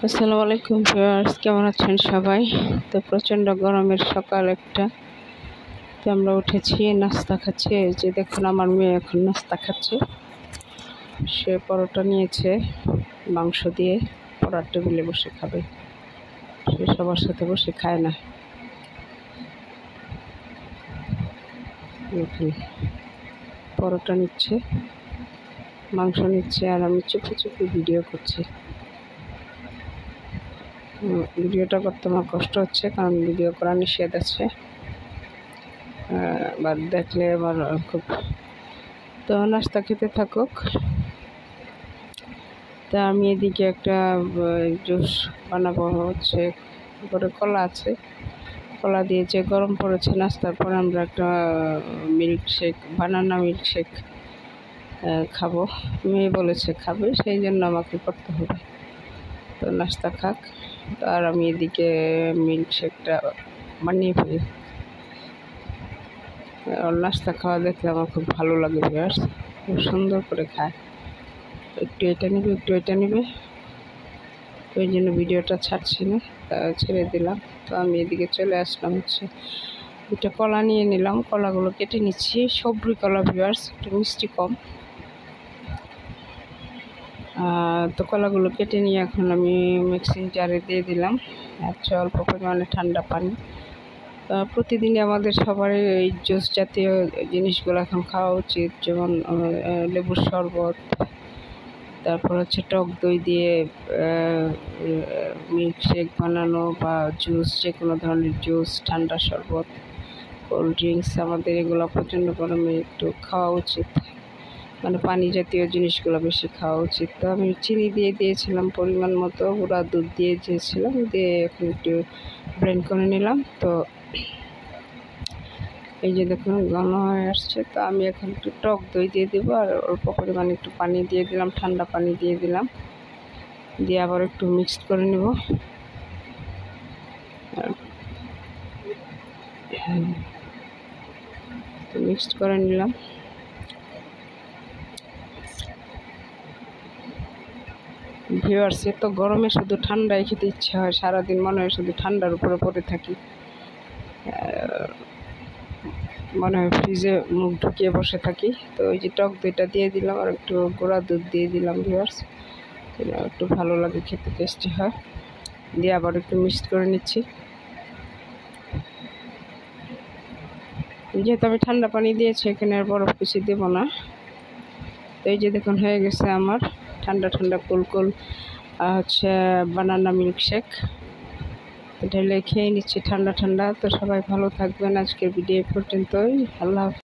আসসালামু আলাইকুম ভিউয়ার্স, কেমন আছেন সবাই? তো প্রচণ্ড গরমের সকাল একটা, তো আমরা উঠেছি, নাস্তা খাচ্ছি। এই যে দেখুন, আমার মেয়ে এখন নাস্তা খাচ্ছে। সে পরোটা নিয়েছে মাংস দিয়ে, পড়ার টেবিলে বসে খাবে। সে সবার সাথে বসে খায় না। দেখুন, পরোটা নিচ্ছে, মাংস নিচ্ছে, আর আমি চুপি চুপি ভিডিও করছি। ভিডিওটা করতে আমার কষ্ট হচ্ছে, কারণ ভিডিও করা নিষেধ আছে, বা দেখলে আমার খুব। তো নাস্তা খেতে থাকুক। তা আমি এদিকে একটা জুস বানাবো। হচ্ছে উপরে কলা আছে, কলা দিয়ে যে গরম পড়েছে, নাস্তার পর আমরা একটা মিল্কশেক, বানানা মিল্কশেক খাবো। মেয়ে বলেছে খাবে, সেই জন্য আমাকে করতে হবে। তো নাস্তা খাক, আর আমি এদিকে মিল্কশেকটা বানিয়ে ফেলি। নাস্তা খাওয়া দেখলে আমার খুব ভালো লাগে। বিয়ার্স খুব সুন্দর করে খায়, একটু এটা নেবে, একটু এটা নেবে, ওই জন্য ভিডিওটা ছাড়ছি না, ছেড়ে দিলাম। তো আমি এদিকে চলে আসলাম, হচ্ছে দুটো কলা নিয়ে নিলাম, কলাগুলো কেটে নিচ্ছি। সবরি কলা ভিউয়ার্স, একটু মিষ্টি কম। তো কলাগুলো কেটে নিয়ে এখন আমি মিক্সিং জারে দিয়ে দিলাম, আচ্ছা অল্প পরিমাণে ঠান্ডা পানি। প্রতিদিনই আমাদের সবারই এই জুস জাতীয় জিনিসগুলো এখন খাওয়া উচিত, যেমন লেবুর শরবত, তারপর হচ্ছে টক দই দিয়ে মিল্কশেক বানানো, বা জুস, যে কোনো ধরনের জুস, ঠান্ডা শরবত, কোল্ড ড্রিঙ্কস, আমাদের এগুলো প্রচণ্ড গরমে একটু খাওয়া উচিত, মানে পানি জাতীয় জিনিসগুলো বেশি খাওয়া উচিত। তো আমি চিনি দিয়ে দিয়েছিলাম পরিমাণ মতো, গুঁড়া দুধ দিয়ে দিয়েছিলাম, দিয়ে এখন একটু ব্লেন্ড করে নিলাম। তো এই যে দেখুন, ঘন হয়ে আসছে। তো আমি এখন একটু টক দই দিয়ে দেবো, আর অল্প পরিমাণে একটু পানি দিয়ে দিলাম, ঠান্ডা পানি দিয়ে দিলাম, দিয়ে আবার একটু মিক্সড করে নেব। মিক্সড করে নিলাম। ভিউয়ার্স, তো গরমে শুধু ঠান্ডাই খেতে ইচ্ছা হয়, সারাদিন মনে হয় শুধু ঠান্ডার উপরে পড়ে থাকি, মনে হয় ফ্রিজে মুখ ঢুকিয়ে বসে থাকি। তো ওই যে টক দইটা দিয়ে দিলাম, আর একটু গুঁড়া দুধ দিয়ে দিলাম ভিউয়ার্স, একটু ভালো লাগে খেতে, টেস্টি হয়। দিয়ে আবার একটু মিক্সড করে নিচ্ছি। যেহেতু আমি ঠান্ডা পানি দিয়েছি, এখানে আর বরফ কিছু দেবো না। তো এই যে দেখুন, হয়ে গেছে আমার ঠান্ডা ঠান্ডা কুলকুল হচ্ছে বানানা মিল্কশেক। ঢেলে খেয়ে নিচ্ছি ঠান্ডা ঠান্ডা। তো সবাই ভালো থাকবেন, আজকের ভিডিও পর্যন্তই। আল্লাহ হাফেজ।